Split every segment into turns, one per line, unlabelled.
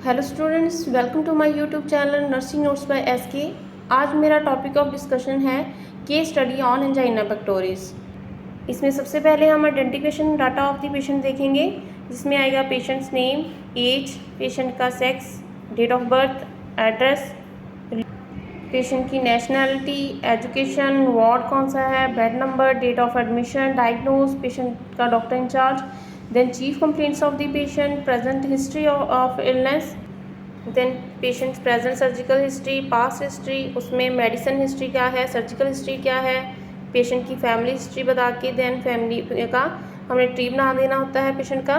Hello students, welcome to my YouTube channel nursing notes by SK. आज मेरा topic of discussion है case study on angina pectoris. इसमें सबसे पहले हम identification data of the patient देखेंगे, जिसमें आएगा पेशेंट्स नेम, एज, पेशेंट का sex, date of birth, address, patient की नेशनैलिटी, एजुकेशन, वार्ड कौन सा है, bed number, date of admission, diagnose, patient का doctor in charge, then chief complaints of the patient, present history of illness, then patient present surgical history, past history, उसमें medicine history क्या है, surgical history क्या है, patient की family history बता के then family का हमें ट्री बना देना होता है पेशेंट का।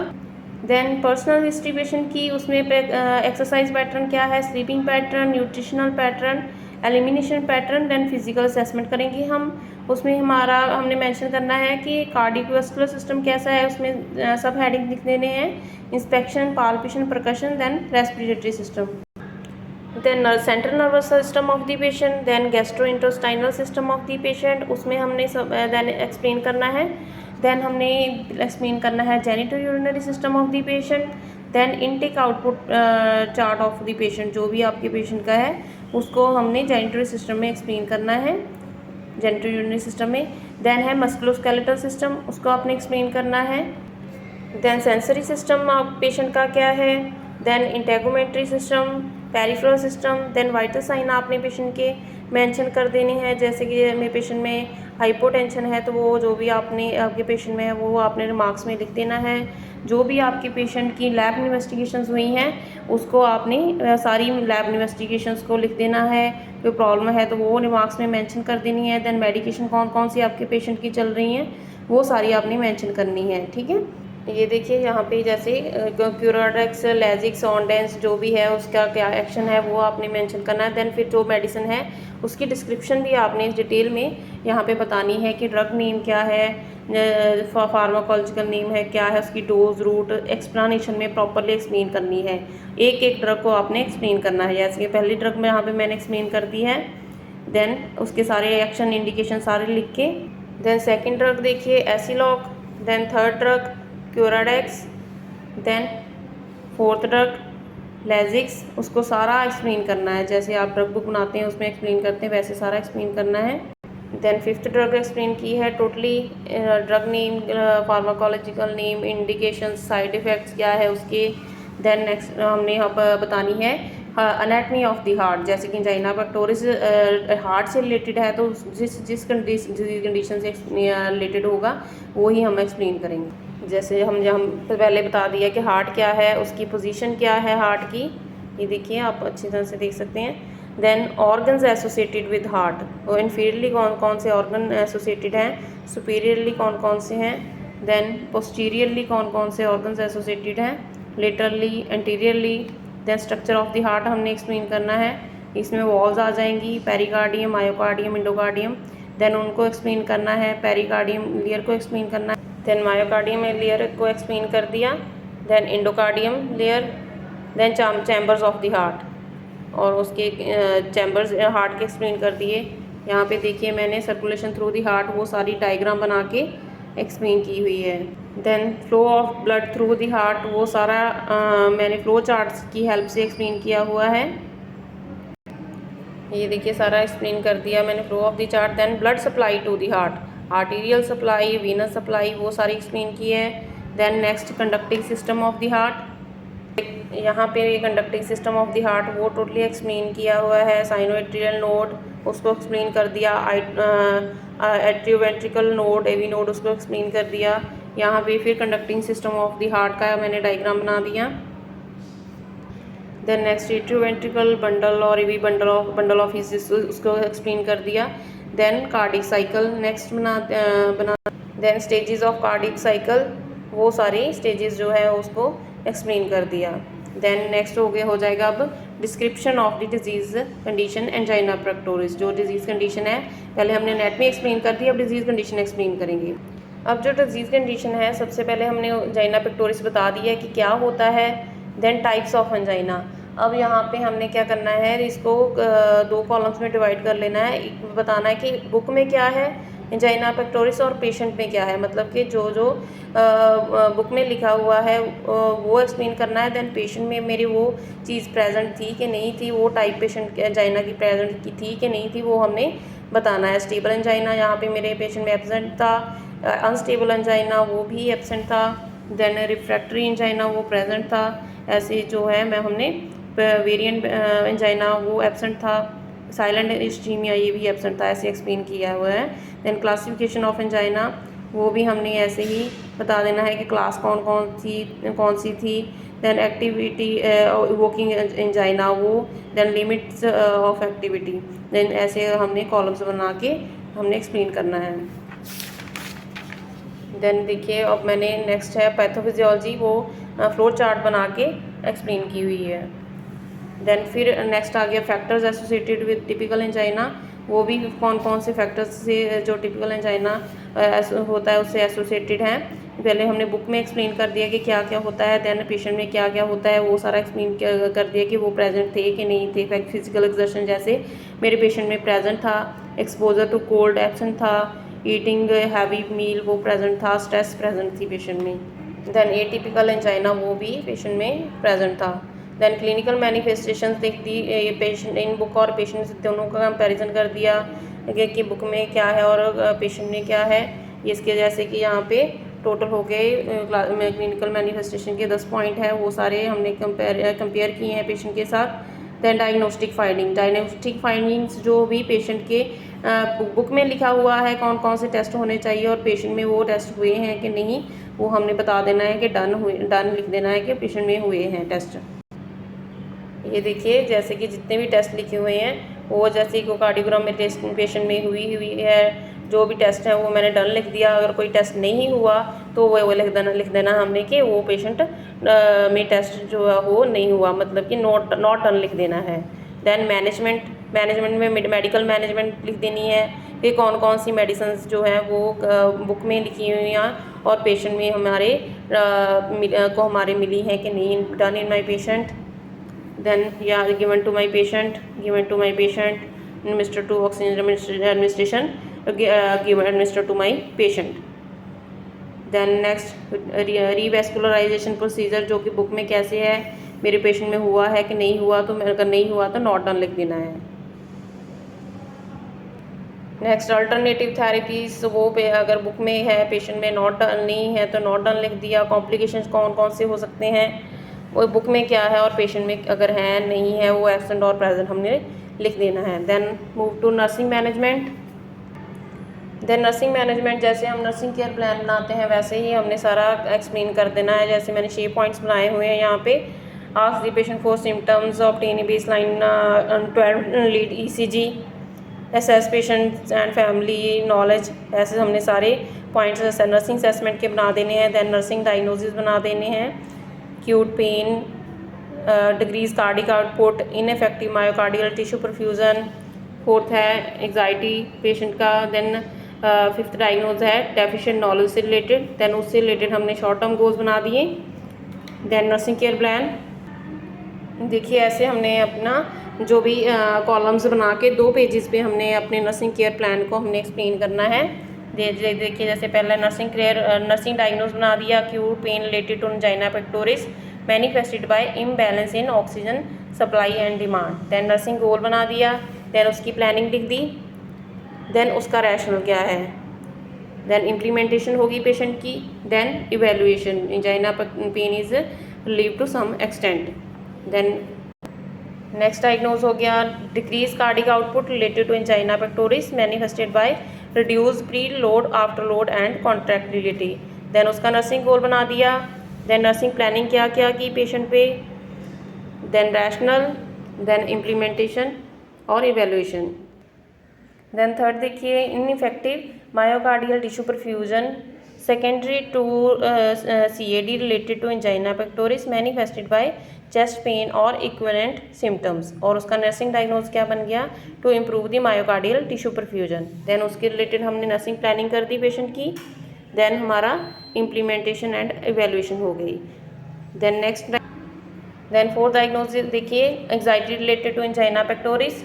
देन पर्सनल हिस्ट्री पेशेंट की, उसमें एक्सरसाइज पैटर्न क्या है, sleeping pattern, nutritional pattern, elimination pattern, then physical assessment करेंगे हम। उसमें हमने मेंशन करना है कि कार्डियोवास्कुलर सिस्टम कैसा है, उसमें सब हेडिंग लिख देने हैं, inspection, palpation, percussion, then respiratory system, then central nervous system of the patient, then gastrointestinal system of the patient, उसमें हमने सब देन एक्सप्लेन करना है। देन हमने एक्सप्लेन करना है genitourinary system of the patient, then intake output chart of the patient, जो भी आपके पेशेंट का है उसको हमने जेनिटरी सिस्टम में एक्सप्लेन करना है, जेनिटो यूरिनरी सिस्टम में। देन है मस्कुलोस्केलेटल सिस्टम, उसको आपने एक्सप्लेन करना है। देन सेंसरी सिस्टम पेशेंट का क्या है, then integumentary system, peripheral system, then vital sign आपने पेशेंट के मेंशन कर देने हैं। जैसे कि मेरे पेशेंट में हाइपोटेंशन है तो वो जो भी आपके पेशेंट में है वो आपने रिमार्क्स में लिख देना है। जो भी आपके पेशेंट की लैब इन्वेस्टिगेशंस हुई हैं उसको आपने सारी लैब इन्वेस्टिगेशंस को लिख देना है। कोई प्रॉब्लम है तो वो रिमार्क्स में मेंशन कर देनी है। देन मेडिकेशन कौन कौन सी आपके पेशेंट की चल रही हैं वो सारी आपने मेंशन करनी है, ठीक है। ये देखिए यहाँ पे जैसे क्यूराडेक्स, लेजिक्स, ऑनडेंस जो भी है उसका क्या एक्शन है वो आपने मेंशन करना है। देन फिर जो मेडिसिन है उसकी डिस्क्रिप्शन भी आपने इस डिटेल में यहाँ पे बतानी है कि ड्रग नेम क्या है, फार्माकोलॉजिकल नेम है क्या है, उसकी डोज, रूट, एक्सप्लेनेशन में प्रॉपरली एक्सप्लेन करनी है। एक एक ड्रग को आपने एक्सप्लेन करना है। जैसे कि पहली ड्रग में यहाँ पे मैंने एक्सप्लेन कर दी है, देन उसके सारे एक्शन इंडिकेशन सारे लिख के। देन सेकेंड ड्रग देखिए Aciloc, then third drug Curadex, then fourth drug Lasix, उसको सारा एक्सप्लेन करना है। जैसे आप ड्रग बुक बनाते हैं उसमें एक्सप्लेन करते हैं वैसे सारा एक्सप्लेन करना है। देन फिफ्थ ड्रग एक्सप्लेन की है totally, drug name, pharmacological name, indication, side effects क्या है उसके। देन नेक्स्ट हमने यहाँ पर बतानी है अनैटमी ऑफ द हार्ट, जैसे कि एंजाइना पेक्टोरिस हार्ट से रिलेटेड है तो जिस कंडीशन से रिलेटेड होगा वो ही हम एक्सप्लेन करेंगे। जैसे हम पहले बता दिया कि हार्ट क्या है, उसकी पोजीशन क्या है हार्ट की, ये देखिए आप अच्छी तरह से देख सकते हैं। Then organs associated with heart, और इन्फीरियरली कौन कौन से ऑर्गन एसोसिएटेड हैं, सुपीरियरली कौन कौन से हैं, देन पोस्टीरियरली कौन कौन से ऑर्गन्स एसोसिएटेड हैं, laterally, anteriorly. Then structure of the heart हमने एक्सप्लेन करना है, इसमें वॉल्स आ जाएंगी, पेरिकार्डियम, मायोकार्डियम, इंडोकार्डियम। देन उनको एक्सप्लेन करना है, पेरिकार्डियम लेयर को एक्सप्लेन करना है, देन मायोकार्डियम लेयर को एक्सप्लेन कर दिया, then endocardium layer, then chambers of the heart और उसके चैम्बर्स हार्ट के एक्सप्लेन कर दिए। यहाँ पे देखिए मैंने सर्कुलेशन थ्रू द हार्ट वो सारी डायग्राम बना के एक्सप्लेन की हुई है। Then flow of blood through the heart, वो सारा मैंने फ्लो चार्ट्स की हेल्प से एक्सप्लेन किया हुआ है। ये देखिए सारा एक्सप्लेन कर दिया मैंने flow of the chart. Then blood supply to the heart, arterial supply, venous supply, वो सारी एक्सप्लेन की है। Then next conducting system of the heart, यहाँ पे conducting system of the heart वो टोटली एक्सप्लेन किया हुआ है। साइनोएट्रियल नोड उसको एक्सप्लेन कर दिया, एट्रियोवेंट्रिकल नोड, एवी नोड उसको एक्सप्लेन कर दिया। यहाँ पे फिर conducting system of the heart का मैंने डायग्राम बना दिया। देन नेक्स्ट एट्रियोवेंट्रिकल बंडल और एवी बंडल ऑफ उसको एक्सप्लेन कर दिया। देन कार्डिक साइकिल नेक्स्ट बना। Then stages of cardiac cycle, वो सारी स्टेजेस जो है उसको एक्सप्लेन कर दिया। देन नेक्स्ट हो जाएगा अब description of the disease condition angina pectoris. जो डिजीज़ कंडीशन है पहले हमने एनाटॉमी एक्सप्लेन कर दी, अब डिजीज़ कंडीशन एक्सप्लेन करेंगे। अब जो डिजीज़ कंडीशन है सबसे पहले हमने एंजाइना पेक्टोरिस बता दिया कि क्या होता है। देन टाइप्स ऑफ एंजाइना, अब यहाँ पे हमने क्या करना है, इसको दो कॉलम्स में डिवाइड कर लेना है। बताना है कि बुक में क्या है, एंजाइना पेक्टोरिस और पेशेंट में क्या है, मतलब कि जो जो बुक में लिखा हुआ है वो एक्सप्लेन करना है। देन पेशेंट में मेरी वो चीज़ प्रेजेंट थी कि नहीं थी, वो टाइप पेशेंट एंजाइना की प्रेजेंट की थी कि नहीं थी, वो हमने बताना है। स्टेबल एंजाइना यहाँ पे मेरे पेशेंट में एब्सेंट था, अनस्टेबल एंजाइना वो भी एब्सेंट था, देन रिफ्रैक्टरी एंजाइना वो प्रेजेंट था। ऐसे जो है मैं हमने वेरिएंट एंजाइना वो एब्सेंट था, साइलेंट इस्चीमिया ये भी एब्सेंट था, ऐसे एक्सप्लेन किया हुआ है। देन क्लासिफिकेशन ऑफ एंजाइना वो भी हमने ऐसे ही बता देना है कि क्लास कौन सी थी। देन एक्टिविटी वोकिंग एंजाइना वो, then limits of activity, then ऐसे हमने कॉलम्स बना के हमने एक्सप्लेन करना है। देन देखिए अब मैंने नेक्स्ट है पैथोफिजियोलॉजी, वो फ्लो चार्ट बना के एक्सप्लेन की हुई है। देन फिर नेक्स्ट आ गया factors associated with typical angina, वो भी कौन कौन से फैक्टर्स से जो टिपिकल एंजाइना होता है उससे एसोसिएटेड हैं। पहले हमने बुक में एक्सप्लेन कर दिया कि क्या क्या होता है, देन पेशेंट में क्या क्या होता है वो सारा एक्सप्लेन कर दिया कि वो प्रेजेंट थे कि नहीं थे। फिजिकल एक्सर्शन जैसे मेरे पेशेंट में प्रेजेंट था, एक्सपोजर टू कोल्ड एब्सेंट था, ईटिंग हैवी मील वो प्रेजेंट था, स्ट्रेस प्रेजेंट थी पेशेंट में। देन एटिपिकल एंजाइना वो भी पेशेंट में प्रेजेंट था। देन क्लिनिकल मैनिफेस्टेशंस देख दी, ये पेशेंट इन बुक और पेशेंट दोनों का कंपैरिजन कर दिया कि बुक में क्या है और पेशेंट में क्या है। इसके जैसे कि यहाँ पे टोटल हो गए क्लिनिकल मैनिफेस्टेशन के 10 पॉइंट है, वो सारे हमने कंपेयर किए हैं पेशेंट के साथ। देन डायग्नोस्टिक फाइंडिंग्स जो भी पेशेंट के बुक में लिखा हुआ है कौन कौन से टेस्ट होने चाहिए और पेशेंट में वो टेस्ट हुए हैं कि नहीं, वो हमने बता देना है कि डन लिख देना है कि पेशेंट में हुए हैं टेस्ट। ये देखिए जैसे कि जितने भी टेस्ट लिखे हुए हैं वो जैसे इकोकार्डियोग्राम में टेस्ट पेशेंट में हुई है, जो भी टेस्ट है वो मैंने डन लिख दिया। अगर कोई टेस्ट नहीं हुआ तो वो लिख देना हमने कि वो पेशेंट में टेस्ट जो है वो नहीं हुआ, मतलब कि नॉट डन लिख देना है। देन मैनेजमेंट में मेडिकल मैनेजमेंट लिख देनी है कि कौन कौन सी मेडिसिन जो है वो बुक में लिखी हुई हैं और पेशेंट में हमारे मिली हैं कि नहीं, done in my patient. Then yeah, given to my patient, administered to oxygen administration, given administered to my patient. Then next revascularization procedure जो कि बुक में कैसे है, मेरे पेशेंट में हुआ है कि नहीं हुआ, तो अगर नहीं हुआ तो नॉट डन लिख देना है। नेक्स्ट अल्टरनेटिव थेरेपीज, वो अगर बुक में है पेशेंट में नॉट डन नहीं है तो नॉट डन लिख दिया। कॉम्प्लिकेशंस कौन कौन से हो सकते हैं वो बुक में क्या है और पेशेंट में अगर है नहीं है वो एब्सेंट और प्रेजेंट हमने लिख देना है। Then move to nursing management. Then nursing management जैसे हम नर्सिंग केयर प्लान बनाते हैं वैसे ही हमने सारा एक्सप्लेन कर देना है। जैसे मैंने 6 पॉइंट्स बनाए हुए हैं यहाँ पे। Ask the patient for symptoms, obtain baseline 12 lead ECG, assess patient and family knowledge, ऐसे हमने सारे पॉइंट्स नर्सिंग असेसमेंट के बना देने हैं। देन नर्सिंग डायग्नोसिस बना देने हैं, acute pain, decrease cardiac output, ineffective myocardial tissue perfusion. Fourth है एग्जाइटी पेशेंट का। देन फिफ्थ डायग्नोज है डेफिशिएंट नॉलेज से रिलेटेड। देन उससे रिलेटेड हमने शॉर्ट टर्म गोल्स बना दिए। देन नर्सिंग केयर प्लान देखिए ऐसे हमने अपना जो भी कॉलम्स बना के 2 पेजेस पे हमने अपने नर्सिंग केयर प्लान को हमने एक्सप्लेन करना है। देखिए जैसे पहले नर्सिंग डायग्नोज बना दिया, acute pain related to angina pectoris manifested by imbalance in oxygen supply and demand. Then nursing goal बना दिया, देन उसकी प्लानिंग लिख दी, देन उसका रैशनल क्या है, देन इम्प्लीमेंटेशन होगी पेशेंट की, then evaluation angina pain is relieve to some extent. Then next diagnose हो गया decrease cardiac output related to angina pectoris manifested by reduce preload, after load and contractility. Then उसका nursing goal बना दिया, then nursing planning क्या क्या की patient पे, then rationale, then implementation और इवेल्युएशन। देन थर्ड देखिए ineffective myocardial tissue perfusion secondary to CAD related to angina pectoris manifested by chest pain और इक्विवेलेंट सिम्टम्स। और उसका नर्सिंग डायग्नोज क्या बन गया, to improve the myocardial tissue perfusion. Then उसके related हमने नर्सिंग प्लानिंग कर दी पेशेंट की, देन हमारा इम्प्लीमेंटेशन एंड इवेल्युएशन हो गई। देन फोर्थ डायग्नोज देखिए anxiety related to angina pectoris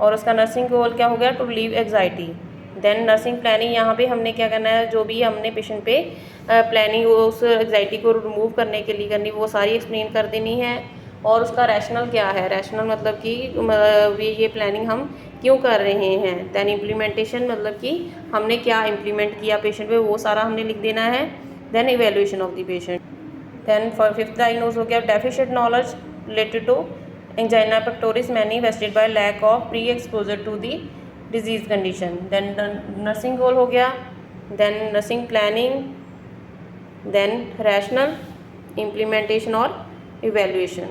और उसका नर्सिंग गोल क्या हो गया, to relieve anxiety. Then nursing planning, यहाँ पे हमने क्या करना है, जो भी हमने पेशेंट पे प्लानिंग उस एग्जाइटी को रिमूव करने के लिए करनी, वो सारी एक्सप्लेन कर देनी है। और उसका रैशनल क्या है, रैशनल मतलब कि ये प्लानिंग हम क्यों कर रहे हैं। दैन इम्प्लीमेंटेशन मतलब कि हमने क्या इम्प्लीमेंट किया पेशेंट पे, वो सारा हमने लिख देना है। Then evaluation of the patient. Then for fifth diagnose हो गया deficient knowledge related to angina pectoris manifested by lack of pre exposure to the disease condition. Then nursing goal हो गया, then nursing planning, then rational, implementation और evaluation.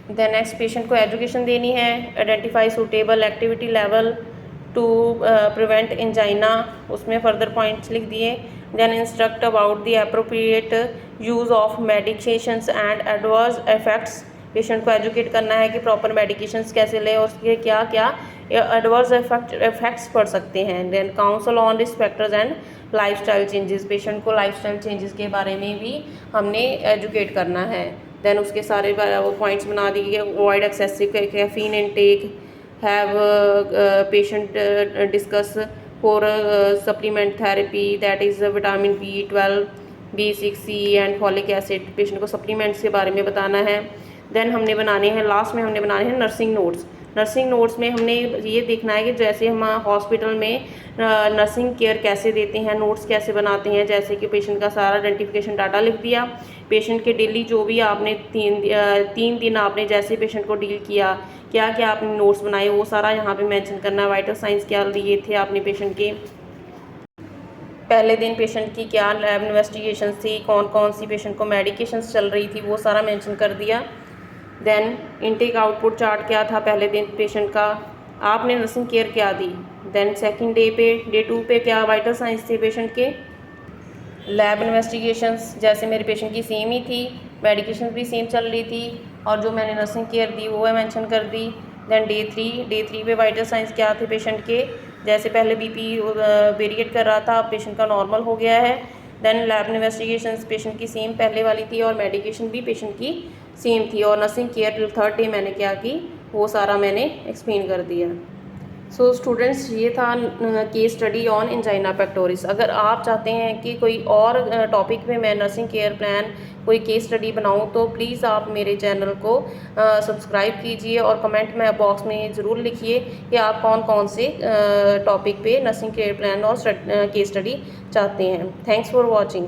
Then next patient को education देनी है, identify suitable activity level to prevent angina, उसमें further points लिख दिए। Then instruct about the appropriate use of medications and adverse effects, patient को educate करना है कि प्रॉपर मेडिकेशंस कैसे लें और उसके क्या क्या एडवर्स इफेक्ट्स पड़ सकते हैं। Then counsel on risk factors and lifestyle changes, patient को लाइफस्टाइल चेंजेस के बारे में भी हमने एजुकेट करना है। देन उसके सारे वो पॉइंट्स बना दिए, avoid excessive caffeine intake, have patient discuss for supplement therapy that is vitamin B12, B6, C and folic acid, patient को सप्लीमेंट्स के बारे में बताना है। देन हमने बनाने हैं, लास्ट में हमने बनाने हैं नर्सिंग नोट्स। नर्सिंग नोट्स में हमने ये देखना है कि जैसे हम हॉस्पिटल में नर्सिंग केयर कैसे देते हैं, नोट्स कैसे बनाते हैं, जैसे कि पेशेंट का सारा आइडेंटिफिकेशन डाटा लिख दिया, पेशेंट के डेली जो भी आपने तीन दिन आपने जैसे पेशेंट को डील किया, क्या क्या आपने नोट्स बनाए, वो सारा यहाँ पे मेंशन करना है। वाइटल साइंस क्या लिए थे आपने पेशेंट के, पहले दिन पेशेंट की क्या लैब इन्वेस्टिगेशन थी, कौन कौन सी पेशेंट को मेडिकेशंस चल रही थी, वो सारा मेंशन कर दिया। देन इनटेक आउटपुट चार्ट क्या था पहले दिन पेशेंट का, आपने नर्सिंग केयर क्या दी। देन सेकंड डे पे, डे 2 पे क्या वाइटल साइंस थे पेशेंट के, लैब इन्वेस्टिगेशंस जैसे मेरे पेशेंट की सेम ही थी, मेडिकेशन भी सेम चल रही थी, और जो मैंने नर्सिंग केयर दी वो मेंशन कर दी। देन डे 3 पे वाइटल साइंस क्या थे पेशेंट के, जैसे पहले BP वेरिएट कर रहा था, पेशेंट का नॉर्मल हो गया है। देन लैब इन्वेस्टिगेशंस पेशेंट की सेम पहले वाली थी, और मेडिकेशन भी पेशेंट की सेम थी, और नर्सिंग केयर थर्ड डे मैंने क्या की वो सारा मैंने एक्सप्लेन कर दिया। सो स्टूडेंट्स, ये था case study on angina pectoris. अगर आप चाहते हैं कि कोई और टॉपिक पे मैं नर्सिंग केयर प्लान कोई केस स्टडी बनाऊं, तो प्लीज़ आप मेरे चैनल को सब्सक्राइब कीजिए और कमेंट में बॉक्स में ज़रूर लिखिए कि आप कौन कौन से टॉपिक पे नर्सिंग केयर प्लान और केस स्टडी चाहते हैं। Thanks for watching.